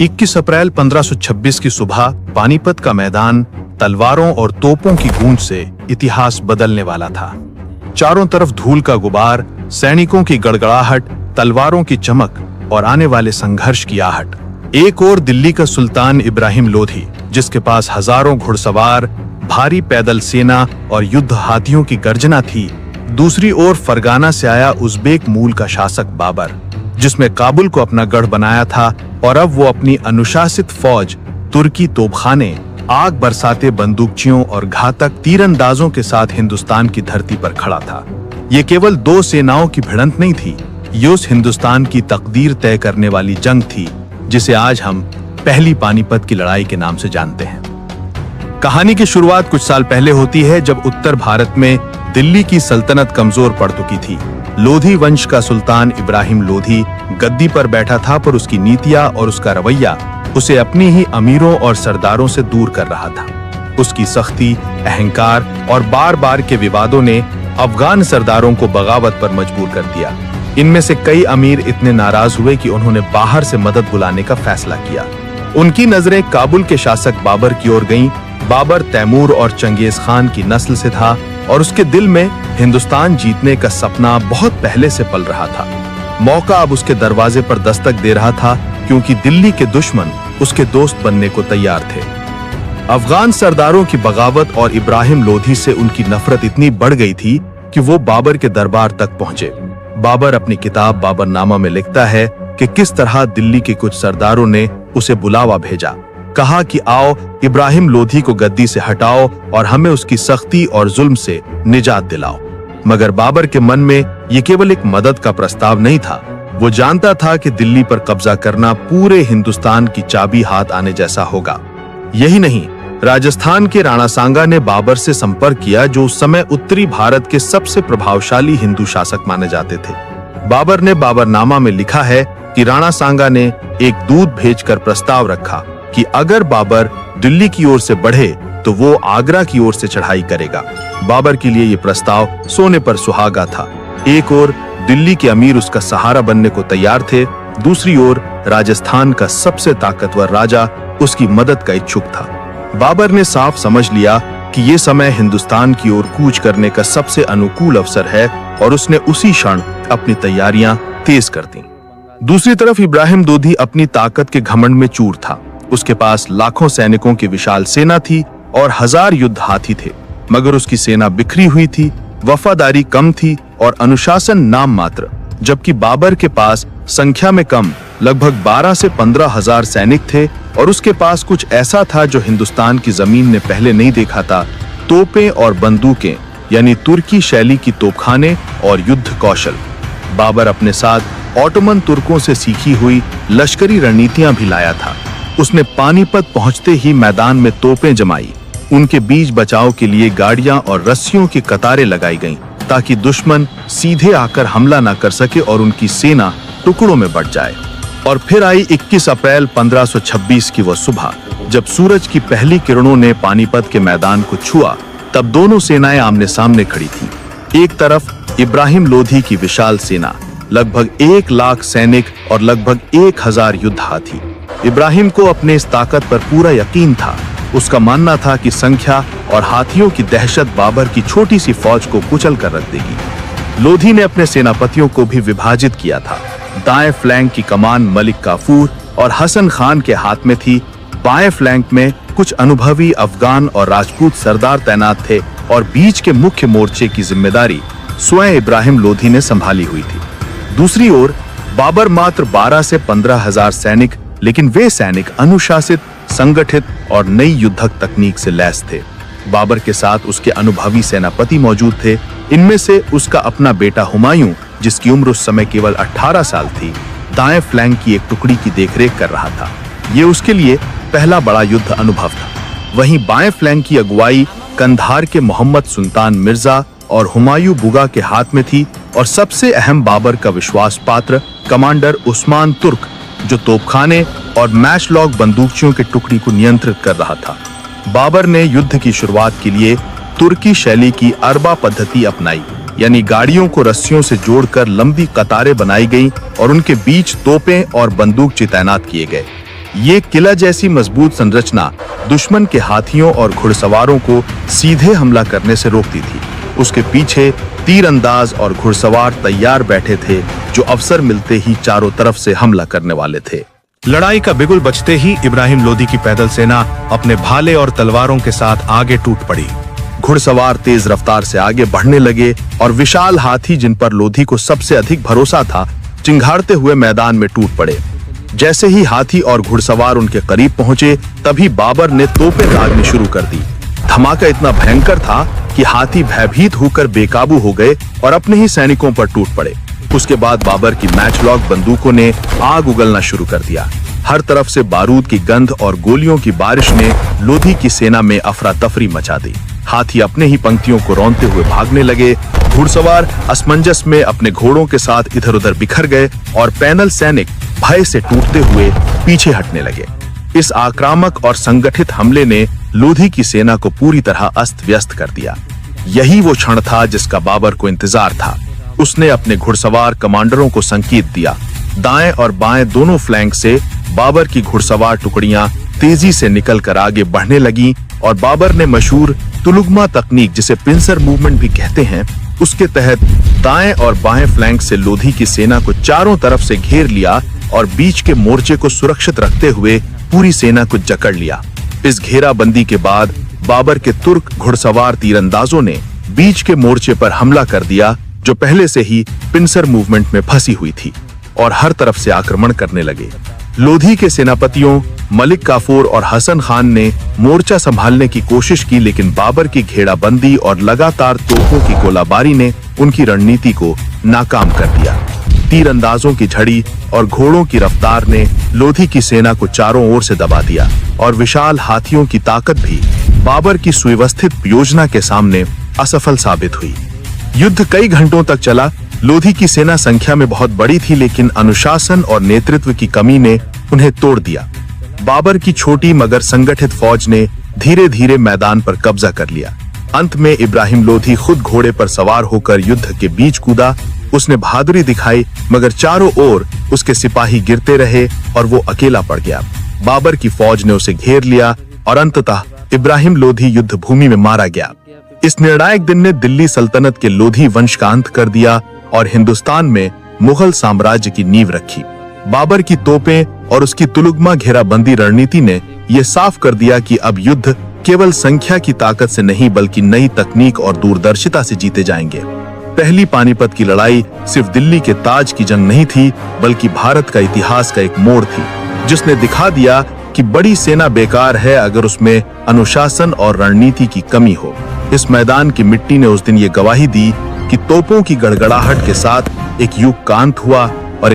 21 अप्रैल 1526 की सुबह पानीपत का मैदान तलवारों और तोपों की गूंज से इतिहास बदलने वाला था। चारों तरफ धूल का गुबार, सैनिकों की गड़गड़ाहट, तलवारों की चमक और आने वाले संघर्ष की आहट। एक ओर दिल्ली का सुल्तान इब्राहिम लोधी, जिसके पास हजारों घुड़सवार, भारी पैदल सेना और युद्ध हाथियों की गर्जना थी। दूसरी ओर फरगाना से आया उज़्बेक मूल का शासक बाबर, जिसमें काबुल को अपना गढ़ बनाया था और अब वो अपनी अनुशासित फौज, तुर्की तोपखाने, आग बरसाते बंदूकचियों और घातक तीरंदाजों के साथ हिंदुस्तान की धरती पर खड़ा था। ये केवल दो सेनाओं की भिड़ंत नहीं थी, ये उस हिंदुस्तान की तकदीर तय करने वाली जंग थी जिसे आज हम पहली पानीपत की लड़ाई के नाम से जानते हैं। कहानी की शुरुआत कुछ साल पहले होती है, जब उत्तर भारत में दिल्ली की सल्तनत कमजोर पड़ चुकी थी। लोधी वंश का सुल्तान इब्राहिम लोधी गद्दी पर बैठा था, पर उसकी नीतियां और उसका रवैया उसे अपनी ही अमीरों और सरदारों से दूर कर रहा था। उसकी सख्ती, अहंकार और बार बार के विवादों ने अफगान सरदारों को बगावत पर मजबूर कर दिया। इनमें से कई अमीर इतने नाराज हुए कि उन्होंने बाहर से मदद बुलाने का फैसला किया। उनकी नजरें काबुल के शासक बाबर की ओर गईं। बाबर तैमूर और चंगेज खान की नस्ल से था और उसके दिल में हिंदुस्तान जीतने का सपना बहुत पहले से पल रहा था। मौका अब उसके दरवाजे पर दस्तक दे रहा था, क्योंकि दिल्ली के दुश्मन उसके दोस्त बनने को तैयार थे। अफगान सरदारों की बगावत और इब्राहिम लोधी से उनकी नफरत इतनी बढ़ गई थी कि वो बाबर के दरबार तक पहुंचे। बाबर अपनी किताब बाबरनामा में लिखता है कि किस तरह दिल्ली के कुछ सरदारों ने उसे बुलावा भेजा। कहा कि आओ, इब्राहिम लोधी को गद्दी से हटाओ और हमें उसकी सख्ती और जुल्म से निजात दिलाओ। मगर बाबर के मन में ये केवल एक मदद का प्रस्ताव नहीं था। वो जानता था कि दिल्ली पर कब्जा करना पूरे हिंदुस्तान की चाबी हाथ आने जैसा होगा। यही नहीं, राजस्थान के राणा सांगा ने बाबर से संपर्क किया, जो उस समय उत्तरी भारत के सबसे प्रभावशाली हिंदू शासक माने जाते थे। बाबर ने बाबरनामा में लिखा है कि राणा सांगा ने एक दूत भेजकर प्रस्ताव रखा कि अगर बाबर दिल्ली की ओर से बढ़े तो वो आगरा की ओर से चढ़ाई करेगा। बाबर के लिए ये प्रस्ताव सोने पर सुहागा था। एक ओर दिल्ली के अमीर उसका सहारा बनने को तैयार थे, दूसरी ओर राजस्थान का सबसे ताकतवर राजा उसकी मदद का इच्छुक था। बाबर ने साफ समझ लिया कि ये समय हिंदुस्तान की ओर कूच करने का सबसे अनुकूल अवसर है और उसने उसी क्षण अपनी तैयारियां तेज कर दी। दूसरी तरफ इब्राहिम लोधी अपनी ताकत के घमंड में चूर था। उसके पास लाखों सैनिकों की विशाल सेना थी और हजार युद्ध हाथी थे, मगर उसकी सेना बिखरी हुई थी, वफादारी कम थी और अनुशासन नाम मात्र। जबकि बाबर के पास संख्या में कम लगभग 12 से 15 हजार सैनिक थे और उसके पास कुछ ऐसा था जो हिंदुस्तान की जमीन ने पहले नहीं देखा था, तोपें और बंदूकें, यानी तुर्की शैली की तोपखाने और युद्ध कौशल। बाबर अपने साथ ऑटोमन तुर्कों से सीखी हुई लश्करी रणनीतियां भी लाया था। उसने पानीपत पहुंचते ही मैदान में तोपें जमाई। उनके बीच बचाव के लिए गाड़ियां और रस्सियों की कतारें लगाई गईं, ताकि दुश्मन सीधे आकर हमला न कर सके और उनकी सेना टुकड़ों में बट जाए। और फिर आई 21 अप्रैल 1526 की वह सुबह, जब सूरज की पहली किरणों ने पानीपत के मैदान को छुआ। तब दोनों सेनाएं आमने सामने खड़ी थीं। एक तरफ इब्राहिम लोधी की विशाल सेना, लगभग 1 लाख सैनिक और लगभग 1000 युद्ध हाथी। इब्राहिम को अपने इस ताकत पर पूरा यकीन था। उसका मानना था कि संख्या और हाथियों की दहशत बाबर की छोटी सी फौज को कुचल कर रख देगी। लोधी ने अपने सेनापतियों को भी विभाजित किया था। दाएं फ्लैंक की कमान मलिक काफूर और हसन खान के हाथ में थी। बाएं फ्लैंक में कुछ अनुभवी अफगान और राजपूत सरदार तैनात थे और बीच के मुख्य मोर्चे की जिम्मेदारी स्वयं इब्राहिम लोधी ने संभाली हुई थी। दूसरी ओर बाबर मात्र 12 से 15 हजार सैनिक, लेकिन वे सैनिक अनुशासित, संगठित और नई युद्धक तकनीक से लैस थे। बाबर के साथ उसके अनुभवी सेनापति मौजूद थे। इनमें से उसका अपना बेटा हुमायूं, जिसकी उम्र उस समय केवल 18 साल थी, दाएं फ्लैंक की एक टुकड़ी की देखरेख कर रहा था। ये उसके लिए पहला बड़ा युद्ध अनुभव था। वहीं बाएं फ्लैंक की अगुवाई कंधार के मोहम्मद सुल्तान मिर्जा और हुमायूं बुगा के हाथ में थी, और सबसे अहम बाबर का विश्वास पात्र कमांडर उस्मान तुर्क, जो तोपखाने और मैचलॉक बंदूकचियों की टुकड़ी को नियंत्रित कर रहा था। बाबर ने युद्ध की शुरुआत के लिए तुर्की शैली की अरबा पद्धति अपनाई, यानी गाड़ियों को रस्सियों से जोड़कर लंबी कतारें बनाई गईं और उनके बीच तोपें और बंदूकची तैनात किए गए। ये किला जैसी मजबूत संरचना दुश्मन के हाथियों और घुड़सवारों को सीधे हमला करने से रोकती थी। उसके पीछे तीरंदाज और घुड़सवार तैयार बैठे थे, जो अवसर मिलते ही चारों तरफ से हमला करने वाले थे। लड़ाई का बिगुल बजते ही इब्राहिम लोदी की पैदल सेना अपने भाले और तलवारों के साथ आगे टूट पड़ी। घुड़सवार तेज रफ्तार से आगे बढ़ने लगे और विशाल हाथी, जिन पर लोधी को सबसे अधिक भरोसा था, चिंघाड़ते हुए मैदान में टूट पड़े। जैसे ही हाथी और घुड़सवार उनके करीब पहुंचे, तभी बाबर ने तोपें दागनी शुरू कर दी। धमाका इतना भयंकर था कि हाथी भयभीत होकर बेकाबू हो गए और अपने ही सैनिकों पर टूट पड़े। उसके बाद बाबर की मैचलॉक बंदूकों ने आग उगलना शुरू कर दिया। हर तरफ से बारूद की गंध और गोलियों की बारिश ने लोधी की सेना में अफरा तफरी मचा दी। हाथी अपने ही पंक्तियों को रौंदते हुए भागने लगे। घुड़सवार असमंजस में अपने घोड़ों के साथ इधर उधर बिखर गए और पैनल सैनिक भय से टूटते हुए पीछे हटने लगे। इस आक्रामक और संगठित हमले ने लोधी की सेना को पूरी तरह अस्त व्यस्त कर दिया। यही वो क्षण था जिसका बाबर को इंतजार था। उसने अपने घुड़सवार कमांडरों को संकेत दिया। दाएं और बाएं दोनों फ्लैंक से बाबर की घुड़सवार टुकड़ियां तेजी से निकलकर आगे बढ़ने लगीं और बाबर ने मशहूर तुलुगमा तकनीक, जिसे पिंसर मूवमेंट भी कहते हैं, उसके तहत दाएं और बाएं फ्लैंक से लोधी की सेना को चारों तरफ से घेर लिया और बीच के मोर्चे को सुरक्षित रखते हुए पूरी सेना को जकड़ लिया। इस घेराबंदी के बाद बाबर के तुर्क घुड़सवार तीरंदाजों ने बीच के मोर्चे पर हमला कर दिया, जो पहले से ही पिंसर मूवमेंट में फंसी हुई थी, और हर तरफ से आक्रमण करने लगे। लोधी के सेनापतियों मलिक काफूर और हसन खान ने मोर्चा संभालने की कोशिश की, लेकिन बाबर की घेराबंदी और लगातार तोपों की गोलाबारी ने उनकी रणनीति को नाकाम कर दिया। तीरंदाजों की झड़ी और घोड़ों की रफ्तार ने लोधी की सेना को चारों ओर से दबा दिया और विशाल हाथियों की ताकत भी बाबर की सुव्यवस्थित योजना के सामने असफल साबित हुई। युद्ध कई घंटों तक चला। लोधी की सेना संख्या में बहुत बड़ी थी, लेकिन अनुशासन और नेतृत्व की कमी ने उन्हें तोड़ दिया। बाबर की छोटी मगर संगठित फौज ने धीरे धीरे मैदान पर कब्जा कर लिया। अंत में इब्राहिम लोधी खुद घोड़े पर सवार होकर युद्ध के बीच कूदा। उसने बहादुरी दिखाई, मगर चारों ओर उसके सिपाही गिरते रहे और वो अकेला पड़ गया। बाबर की फौज ने उसे घेर लिया और अंततः इब्राहिम लोधी युद्ध भूमि में मारा गया। इस निर्णायक दिन ने दिल्ली सल्तनत के लोधी वंश का अंत कर दिया और हिंदुस्तान में मुगल साम्राज्य की नींव रखी। बाबर की तोपें और उसकी तुलुगमा घेराबंदी रणनीति ने यह साफ कर दिया कि अब युद्ध केवल संख्या की ताकत से नहीं, बल्कि नई तकनीक और दूरदर्शिता से जीते जाएंगे। पहली पानीपत की लड़ाई सिर्फ दिल्ली के ताज की जंग नहीं थी, बल्कि भारत का इतिहास का एक मोड़ थी, जिसने दिखा दिया कि बड़ी सेना बेकार है अगर उसमें अनुशासन और रणनीति की कमी हो। इस मैदान की मिट्टी ने उस दिन ये गवाही दी कि तोपों की गड़गड़ाहट के साथ एक युग का अंत हुआ